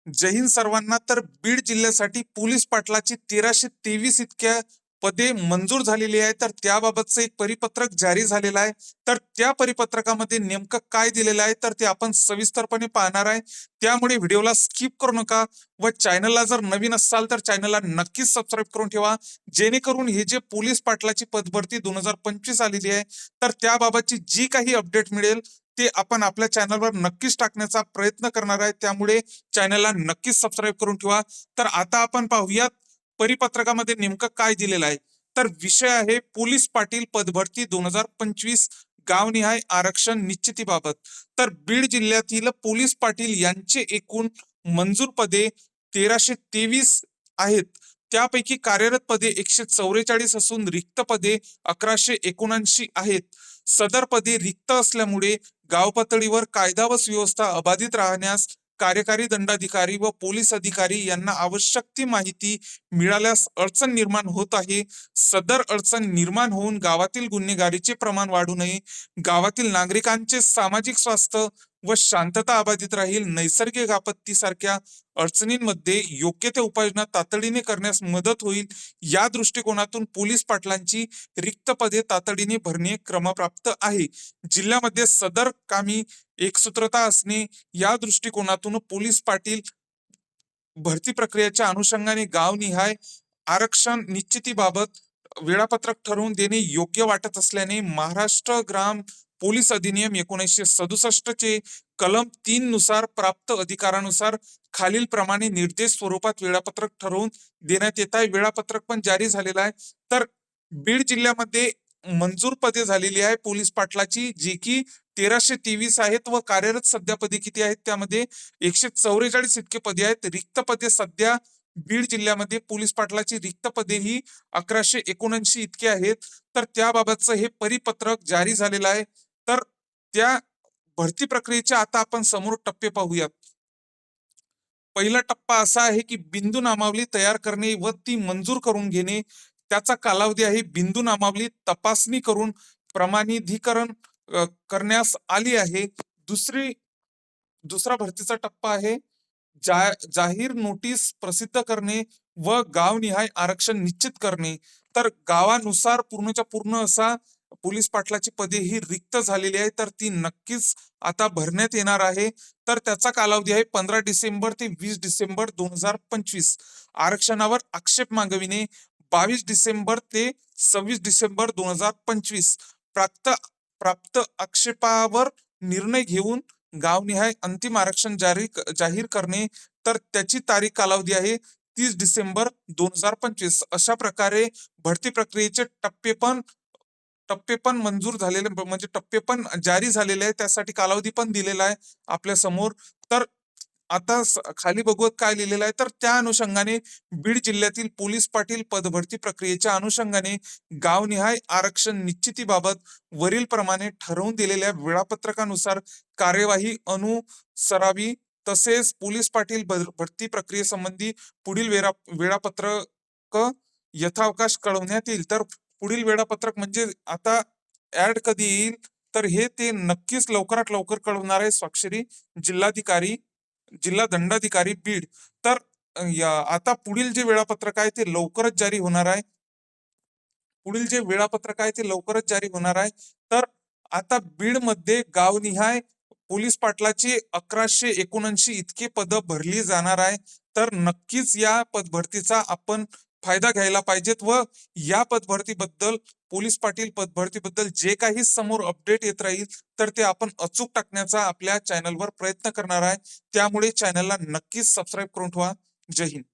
जय हिंद सर्वांना. तर बीड जिल्ह्यासाठी पोलीस पाटलाची 1323 इतक्या पदे मंजूर झालेली आहे. तर त्याबाबतचं एक परिपत्रक जारी झालेलं आहे. तर त्या परिपत्रकामध्ये नेमकं काय दिलेलं आहे तर ते आपण सविस्तरपणे पाहणार आहे. त्यामुळे व्हिडिओला स्किप करू नका व चॅनलला जर नवीन असाल तर चॅनलला नक्कीच सबस्क्राईब करून ठेवा, जेणेकरून हे जे पोलीस पाटलाची पदभरती 2025 आलेली आहे तर त्याबाबतची जी काही अपडेट मिळेल ते आपण आपल्या चॅनलवर नक्कीच टाकण्याचा प्रयत्न करणार आहे. त्यामुळे चॅनलला नक्कीच सबस्क्राईब करून ठेवा. तर आता आपण पाहूयात परिपत्रकामध्ये नेमकं काय दिलेलं आहे. तर विषय आहे पोलीस पाटील पदभरती 2025 गावनिहाय आरक्षण निश्चितीबाबत. तर बीड जिल्ह्यातील पोलीस पाटील यांचे एकूण मंजूर पदे 1323 आहेत. त्यापैकी कार्यरत पदे 144 असून रिक्त पदे 1179 आहेत. सदर पदे रिक्त असल्यामुळे गाव पातळीवर कायदा व सुव्यवस्था अबाधित राहण्यास कार्यकारी दंडाधिकारी व पोलीस अधिकारी यांना आवश्यक ती माहिती मिळाल्यास अडचण निर्माण होत आहे. सदर अडचण निर्माण होऊन गावातील गुन्हेगारीचे प्रमाण वाढू नये, गावातील नागरिकांचे सामाजिक स्वास्थ्य व शांतता अबाधित राहील, नैसर्गिक आपत्ती सारख्या अडचणींमध्ये योग्य ते उपाययोजना तातडीने करण्यास मदत होईल, या दृष्टिकोनातून पोलीस पाटलांची रिक्त पदे तातडीने भरणे क्रमप्राप्त आहे. जिल्ह्यामध्ये सदर कामी एकसूत्रता असणे या दृष्टिकोनातून पोलीस पाटील भरती प्रक्रियेच्या अनुषंगाने गावनिहाय आरक्षण निश्चितीबाबत वेळापत्रक ठरवून देणे योग्य वाटत असल्याने महाराष्ट्र ग्राम पोलीस अधिनियम 1967 चे कलम 3 नुसार प्राप्त अधिकारानुसार खालील प्रमाणे निर्देश स्वरूपात वेळापत्रक ठरवून देण्यात येत आहे. वेळापत्रक पण जारी झालेलं आहे. तर बीड जिल्ह्यामध्ये मंजूर पदे झालेली आहे पोलीस पाटलाची, जी की 1323 आहेत व कार्यरत सध्या पदे किती आहेत त्यामध्ये 144 इतके पदे आहेत. रिक्त पदे सध्या बीड जिल्ह्यामध्ये पोलीस पाटलाची रिक्त पदे ही 1179 इतके आहेत. तर त्याबाबतचं हे परिपत्रक जारी झालेलं आहे. तर त्या भरती प्रक्रियेचे आता आपण समोर टप्पे पाहूयात. पहिला टप्पा असा आहे की बिंदू नामावली तयार करणे व ती मंजूर करून घेणे. त्याचा कालावधी आहे. बिंदू नामावली तपासणी करून प्रमाणिधीकरण करण्यास आली आहे. दुसरा भरतीचा टप्पा आहे जाहीर नोटीस प्रसिद्ध करणे व गावनिहाय आरक्षण निश्चित करणे. तर गावानुसार पूर्णच्या पूर्ण असा पोलीस पाटलाची पदे ही रिक्त झालेली आहे. तर ती नक्कीच आता भरण्यात येणार आहे. तर त्याचा कालावधी आहे 15 डिसेंबर ते 20 डिसेंबर 2025. आरक्षणावर आक्षेप मागविणे 22 डिसेंबर ते 26 डिसेंबर 2025. प्राप्त प्राप्त आक्षेपावर निर्णय घेऊन गावनिहाय अंतिम आरक्षण जाहीर करणे. तर त्याची तारीख कालावधी आहे 30 डिसेंबर 2025. अशा प्रकारे भरती प्रक्रियेचे टप्पे पण मंजूर झालेले म्हणजे टप्पे पण जारी झालेले आहे. त्यासाठी कालावधी पण दिलेला आहे आपल्या समोर. तर आता खाली बघूयात काय लिहिलेलं आहे. तर त्या अनुषंगाने बीड जिल्ह्यातील पोलीस पाटील पदभरती प्रक्रियेच्या अनुषंगाने गावनिहाय आरक्षण निश्चितीबाबत वरील प्रमाणे ठरवून दिलेल्या वेळापत्रकानुसार कार्यवाही अनुसरावी. तसेच पोलीस पाटील भरती प्रक्रियेसंबंधी पुढील वेळापत्रक यथावकाश कळवण्यात येईल. तर पुढील वेळापत्रक म्हणजे आता ऍड कधी येईल तर हे ते नक्कीच लवकरात लवकर कळवणार आहे स्वाक्षरी जिल्हा दंडाधिकारी बीड. तर आता पुढील जे वेळापत्रक आहे ते लवकरच जारी होणार आहे. तर आता बीड मध्ये गावनिहाय पोलीस पाटलाची 1179 इतके पद भरली जाणार आहे. तर नक्कीच या पदभरतीचा आपण फायदा घ्यायला पाहिजेत व या पदभरतीबद्दल पोलीस पाटील पदभरतीबद्दल जे काही समोर अपडेट येत राहील तर ते आपण अचूक टाकण्याचा आपल्या चॅनलवर प्रयत्न करणार आहे. त्यामुळे चॅनलला नक्कीच सबस्क्राईब करून ठेवा. जय हिंद.